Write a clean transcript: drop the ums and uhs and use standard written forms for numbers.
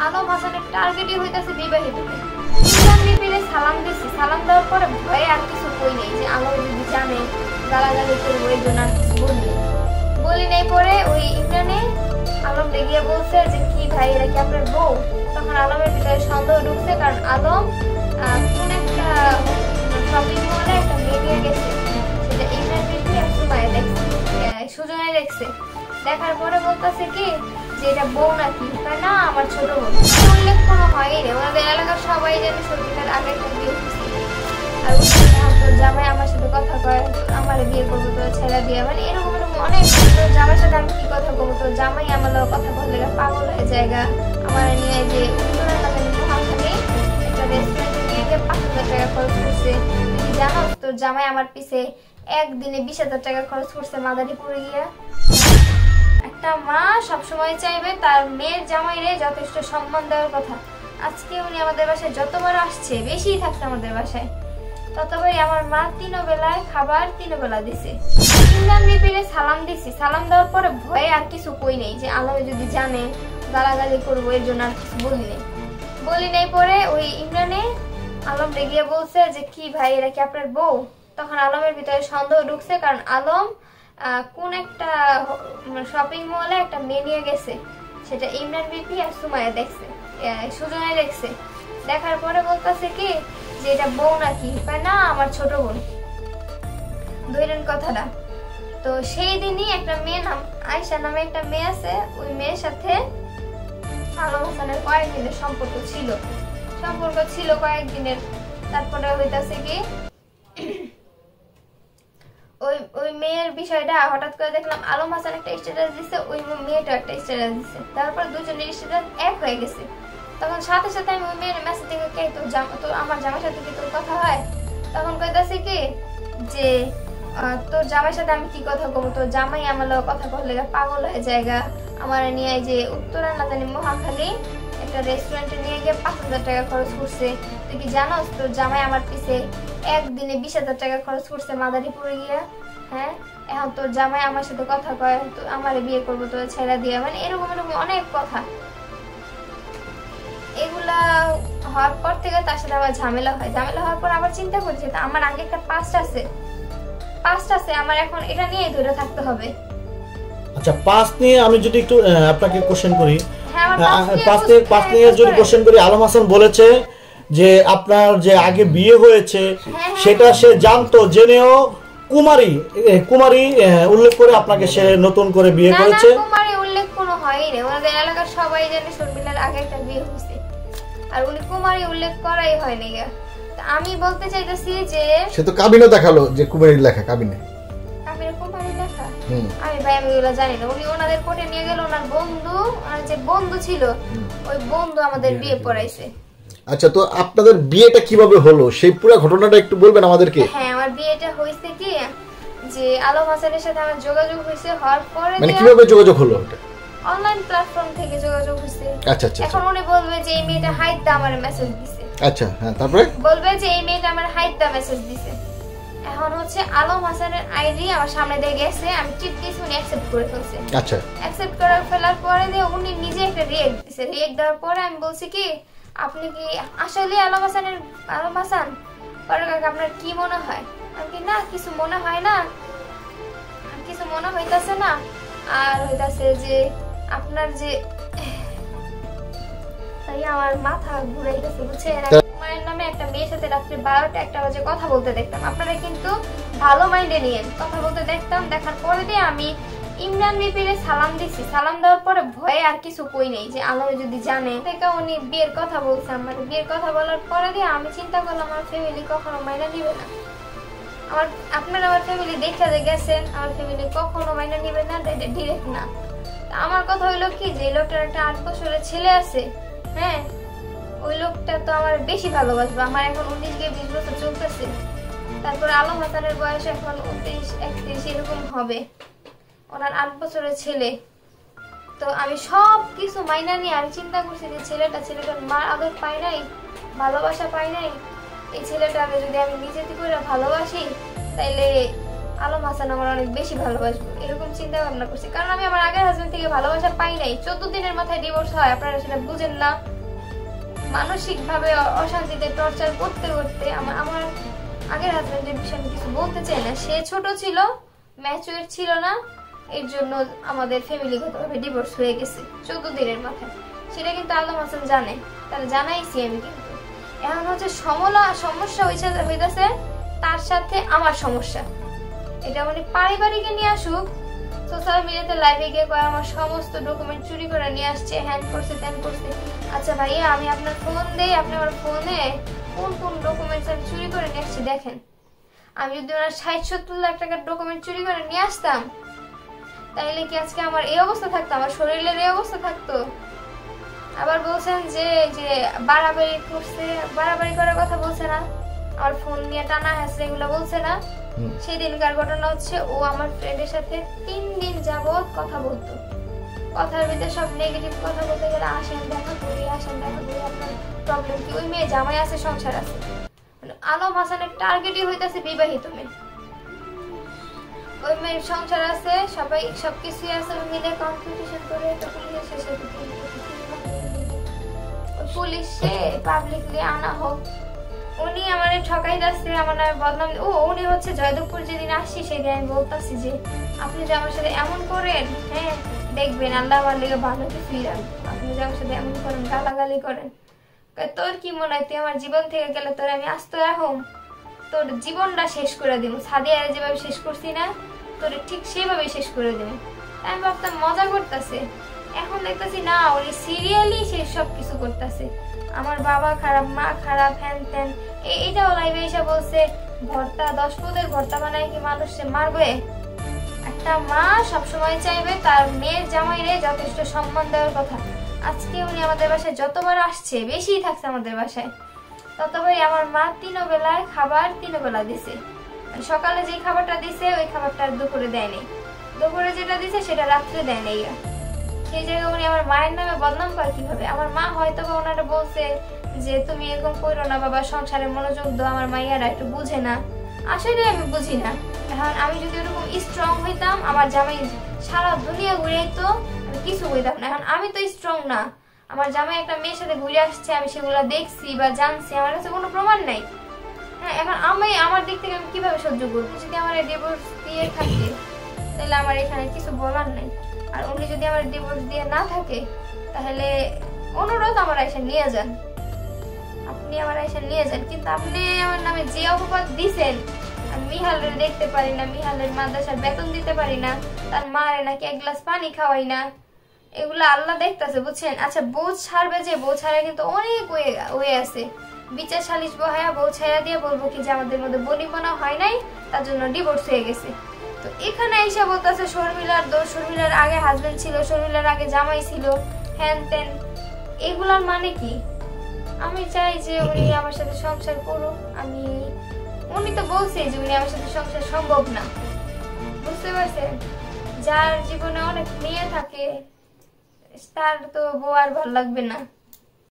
আলম হাসানের টার্গেটই হইতাছে বিবাহিত মেয়ে। ইমরান বিপিরে সালাম দিছি, সালাম দেওয়ার পরে ভয়ে আর কিছু কই নেই যে আলম যদি জানে গালাগালি করবো, এই জন্য আর কিছু বলি নাই। পরে ওই ইমরানে আলম লেগিয়ে বলছে যে কি ভাই এরা কি আপনার বউ? তখন আলমের ভিতরে সন্দেহ ঢুকছে, কারণ আলম কোন একটা শপিং মলে একটা মেয়ে নিয়ে গেছে, সেটা ইমরান বিপি আর সুমাইয়া দেখছে, সুজনে দেখছে। দেখার পরে বলতেছে কি যে এটা বউ নাকি, না আমার ছোট বোন। উল্লেখ কোনো হয়নি, ওনাদের এলাকার সবাই জানে সত্যিকার আগে একটা বিয়ে হচ্ছে। আর তোর জামাই আমার সাথে কথা কয়, আমার বিয়ে করবো, তোর ছেলে বিয়ে, মানে এরকম অনেক। তোর জামাইয়ের সাথে আমি কি কথা বলবো, তোর জামাই আমার কথা বললে পাগল হয়ে জায়গা। আমার নিয়ে যে উত্তরা মহাখালী একটা রেস্টুরেন্টে নিয়ে গিয়ে 5,000 টাকা খরচ করছে। তুই জানো তোর জামাই আমার পিছে একদিনে 20,000 টাকা খরচ করছে মাদারীপুরে গিয়া। একটা মা সবসময় চাইবে তার মেয়ের জামাইরে যথেষ্ট সম্মান দেওয়ার কথা। আজকে উনি আমাদের বাসায় যতবার আসছে, বেশিই থাকছে আমাদের বাসায়, ততবারই আমার মা 3 বেলায় খাবার 3 বেলা দিছে। ইমরান বিপিরে সালাম দিছি, সালাম দেওয়ার পরে ভয়ে আর কিছু কই নেই যে আলম যদি জানে গালাগালি করবো, এর জন্য আর কিছু বলি নাই। পরে ওই ইমরানে আলম লেগিয়ে বলছে যে কি ভাই এরা কি আপনার বউ? তখন আলমের ভিতরে সন্দেহ ঢুকছে, কারণ আলম কোন একটা শপিং মলে একটা মেয়ে নিয়ে গেছে, সেটা ইমরান বিপি আর সুমাইয়া দেখছে, সুজনে দেখছে। দেখার পরে বলতেছে কি যে এটা বউ নাকি, না আমার ছোট বোন। ধরেন কথাটা। তো সেই দিনই একটা মেয়ে নাম আয়শা নামে একটা মেয়ে আছে, ওই মেয়ের সাথে আলম হাসানের কয়েকদিনের সম্পর্ক ছিল কয়েকদিনের। তারপরে হইতাছে কি ওই মেয়ের বিষয়টা হঠাৎ করে দেখলাম আলম হাসান একটা স্ট্যাটাস দিছে, ওই মেয়েটা একটা স্ট্যাটাস দিছে, তারপর দুজনের স্ট্যাটাস এক হয়ে গেছে। তখন সাথে সাথে আমি ওই মেয়ের মেসেজ দেখে কে তোর আমার জামাইয়ের সাথে কি তোর কথা হয়? তখন কইতাছে কি যে তোর জামাইয়ের সাথে আমি কি কথা বলবো, তোর জামাই আমার কথা বললে পাগল হয়ে জায়গা। আমার নিয়ে যে উত্তরা মহাখালী একটা রেস্টুরেন্টে নিয়ে গিয়ে 5,000 টাকা খরচ করছে। তুই কি জানোস তোর জামাই আমার পিছে একদিনে 20,000 টাকা খরচ করছে মাদারীপুরে গিয়া? হ্যাঁ, এখন তোর জামাই আমার সাথে কথা কয়, আমার বিয়ে করবো, তোর ছেড়া দিয়ে, মানে এরকম অনেক কথা। এগুলা হওয়ার পর থেকে তার সাথে আমার ঝামেলা হওয়ার পর আবার চিন্তা করছি আমার আগে একটা পাস্ট আছে, আমার এখন এটা নিয়ে ধরে থাকতে হবে। আচ্ছা, পাস্ট নিয়ে আমি যদি একটু আপনাকে কোশ্চেন করি, পাস্ট নিয়ে যদি কোশ্চেন করি, আলম হাসান বলেছে যে আপনার যে আগে বিয়ে হয়েছে সেটা সে জানতো, জেনেও কুমারী উল্লেখ করে আপনাকে সে নতুন করে বিয়ে করেছে। কুমারী উল্লেখ কোনো হয়নি, ওনাদের এলাকার সবাই জানে শর্মিলার আগে একটা বিয়ে হয়েছে, আর উনি কুমারী উল্লেখ করাই হয়নি। আমি বলতে চাইতেছি যে সে তো কাবিনে দেখালো যে কুমারীর লেখা, কাবিনে কুমারী লেখা। আমি ভাই আমি এগুলো জানি না। উনি ওনাদের কোর্টে নিয়ে গেল, ওনার যে বন্ধু ছিল ওই বন্ধু আমাদের বিয়ে পড়াইছে। আচ্ছা, তো আপনাদের বিয়েটা কিভাবে হলো সেই পুরো ঘটনাটা একটু বলবেন আমাদেরকে? হ্যাঁ, আমার বিয়েটা হয়েছে কি যে আলম হাসানের সাথে আমার যোগাযোগ হয়েছে, হওয়ার পরে মানে কিভাবে যোগাযোগ হলো? এটা অনলাইন প্ল্যাটফর্ম থেকে যোগাযোগ হয়েছে। আচ্ছা আচ্ছা। এখন উনি বলবে যে এই মেয়েটা হাইট দা আমার মেসেজ দিছে। আচ্ছা, হ্যাঁ, তারপরে বলবে যে এই মেয়েটা আমার হাইট দা মেসেজ দিছে। এখন হচ্ছে আলম হাসানের আইডি আমার সামনে দিয়ে গেছে, আমি টিপ দিয়েছি, উনি অ্যাকসেপ্ট করে ফেলছে। আচ্ছা, অ্যাকসেপ্ট করে ফেলার পরে দিয়ে উনি নিজে একটা রিয়েক্ট দিছে। রিয়েক্ট দেওয়ার পরে আমি বলছি কি আপনি কি আসলে আলম হাসান পরে আপনার কি মনে হয়? আমি না কিছু মনে হয় না, কিছু মনে হইতাছে না। আর হইতাছে যে আপনার যে তাই আমার মাথা ঘুরে গেছে, বুঝছেন? মায়ের নামে একটা মেয়ের সাথে রাত্রি 12টা-1টা বাজে কথা বলতে দেখতাম। আপনারা কিন্তু ভালো মাইন্ডে নিয়েন, কথা বলতে দেখতাম। দেখার পরে দিয়ে আমি ইমরান বিপিরে সালাম দিছি, সালাম দেওয়ার পরে ভয়ে আর কিছু কই নেই যে আলম যদি জানে থেকে উনি বিয়ের কথা বলছে। আমার বিয়ের কথা বলার পরে দিয়ে আমি চিন্তা করলাম আমার ফ্যামিলি কখনো মাইনা নিবে না। আপনারা আমার ফ্যামিলি দেখে গেছেন, আমার ফ্যামিলি কখনো মাইনা নিবে না, ডিরেক্ট না। আমার কথা হইলো কি যে লোকটার একটা 8 বছরের ছেলে আছে, হ্যাঁ, ওই লোকটা তো আমার বেশি ভালোবাসবে। আমার এখন 19-20 বছর চলতেছে, তারপরে আলম হাসানের বয়স এখন 29-31 এরকম হবে, ওনার 8 বছরের ছেলে। তো আমি সব কিছু মাইনা নিয়ে আমি চিন্তা করছি যে ছেলেটার মার আদর পাই নাই, ভালোবাসা পাই নাই। এই ছেলেটাকে যদি আমি নিজে থেকে ভালোবাসি তাইলে আলম হাসান আমার অনেক বেশি ভালোবাসবো এরকম চিন্তা ভাবনা করছি, কারণ আমি আমার আগের হাজবেন্ড থেকে ভালোবাসা পাই নাই। 14 দিনের মাথায় ডিভোর্স হয়, আপনারা সেটা বুঝেন না। মানসিক ভাবে অশান্তিতে টর্চার করতে করতে আমার আগের হাজবেন্ডের বিষয়ে আমি কিছু বলতে চাই না। সে ছোট ছিল, ম্যাচুয়ার ছিল না, এর জন্য আমাদের ফ্যামিলিগতভাবে ডিভোর্স হয়ে গেছে 14 দিনের মাথায়। সেটা কিন্তু আলম হাসান জানে, তারা জানাইছি আমি। কিন্তু এখন হচ্ছে সমস্যা হইতেছে তার সাথে আমার সমস্যা। এটা মানে পারিবারিক নিয়ে আসুক, সোশ্যাল মিডিয়াতে লাইভে গিয়ে কয় আমার সমস্ত ডকুমেন্ট চুরি করে নিয়ে আসছে, হ্যান্ড করছে ত্যান করছে। আচ্ছা ভাইয়া, আমি আপনার ফোন দেই, আপনি আমার ফোনে কোন কোন ডকুমেন্টস আমি চুরি করে নিয়ে আসছি দেখেন। আমি যদি ওনার 60-70 লাখ টাকার ডকুমেন্ট চুরি করে নিয়ে আসতাম, তাহলে কি আজকে আমার এই অবস্থা থাকতো, আমার শরীরের এই অবস্থা থাকতো? আবার বলছেন যে বাড়াবাড়ি করছে, বাড়াবাড়ি করার কথা বলছে না, আমার ফোন নিয়ে টানা হাসছে, এগুলো বলছে না। সেই দিনকার ঘটনা হচ্ছে ও আমার ফ্রেন্ডের সাথে 3 দিন যাবত কথা বলতো, কথার ভিতরে সব নেগেটিভ কথা বলতে গেলে আসেন দেখা করি, আপনার প্রবলেম কি? ওই মেয়ে জামাই আছে, সংসার আছে। আলম হাসানের টার্গেটই হইতাছে বিবাহিত মেয়ে। ওই মেয়ের সংসার আছে, সবাই সবকিছুই আছে, মিলে কম্পিটিশন করে পুলিশে পাবলিকলি আনা হোক। উনি আমার ঠকাই যাচ্ছে, আমার নামে বদনাম। উনি হচ্ছে জয়দেবপুর যেদিন আসছি সেদিন আমি বলতাছি যে আপনি যে আমার সাথে এমন করেন, হ্যাঁ দেখবেন আল্লাহ আমার লেগে ভালো কিছুই রাখবেন। আপনি যে আমার সাথে এমন করেন, গালাগালি করেন, তোর কি মনে হয় তুই আমার জীবন থেকে গেলে তোর আমি আস্ত রাখুম? তোর জীবনটা শেষ করে দিব, সাদিয়ারে যেভাবে শেষ করছি না, তোর ঠিক সেভাবে শেষ করে দিব। আমি ভাবতাম মজা করতেছে, এখন দেখতেছি না উনি সিরিয়ালি সে সব কিছু করতেছে। আমার বাবা খারাপ, মা খারাপ, হ্যান ত্যান। এইটাও লাইভে এসে বলছে ভর্তা 10 পদের ভর্তা বানায় কি মানুষে মারবে? একটা মা সবসময় চাইবে তার মেয়ের জামাইরে যথেষ্ট সম্মান দেওয়ার কথা। আজকে উনি আমাদের বাসায় যতবার আসছে, বেশি থাকছে আমাদের বাসায়, ততবারই আমার মা 3 বেলায় খাবার 3 বেলা দিছে। সকালে যে খাবারটা দিছে ওই খাবারটা দুপুরে দেয়নি, দুপুরে যেটা দিছে সেটা রাত্রে দেয় নাই। সেই জায়গায় উনি আমার মায়ের নামে বদনাম করে কিভাবে? আমার মা হয়তো বা ওনারা বলছে যে তুমি এরকম করো না বাবা, সংসারে মনোযোগ দাও, আমার মাইয়ারা একটু বুঝে না। আসলে আমি বুঝি না। এখন আমি যদি ওরকম স্ট্রং হইতাম, আমার জামাই সারা দুনিয়া ঘুরে তো আমি কিছু হইতাম না। এখন আমি তো স্ট্রং না, আমার জামাই একটা মেয়ের সাথে ঘুরে আসছে, আমি সেগুলো দেখছি বা জানছি, আমার কাছে কোনো প্রমাণ নাই। হ্যাঁ, এখন আমি আমার দিক থেকে আমি কিভাবে সহ্য করবো? যদি আমার ডিভোর্স দিয়ে থাকে তাহলে আমার এখানে কিছু বলার নাই। আর উনি যদি আমার ডিভোর্স দিয়ে না থাকে তাহলে অনুরোধ আমার এসে নিয়ে যান, আপনি আমার এসে নিয়ে যান। কিন্তু আপনি আমার নামে যে অপবাদ দিছেন, আমি মিহালের দেখতে পারি না, মিহালের মাদ্রাসার বেতন দিতে পারি না, তার মারে নাকি 1 গ্লাস পানি খাওয়াই না, এগুলো আল্লাহ দেখতেছে, বুঝছেন? আচ্ছা বউ ছাড়বে, যে বউ ছাড়া কিন্তু অনেক ওয়ে আছে। বিচার সালিশ বহায়া বউ ছায়া দিয়ে বলবো কি যে আমাদের মধ্যে বনিবনা হয় নাই, তার জন্য ডিভোর্স হয়ে গেছে। তো এখানে এসে বলতেছে শর্মিলার দোষ, শর্মিলার আগে হাজবেন্ড ছিল, শর্মিলার আগে জামাই ছিল, হ্যান ত্যান। এগুলার মানে কি? আমি চাই যে উনি আমার সাথে সংসার করুক। উনি তো বলছে যে উনি আমার সাথে সংসার সম্ভব না, বুঝতে পারছেন? যার জীবনে অনেক মেয়ে থাকে তার তো বউ আর ভালো লাগবে না।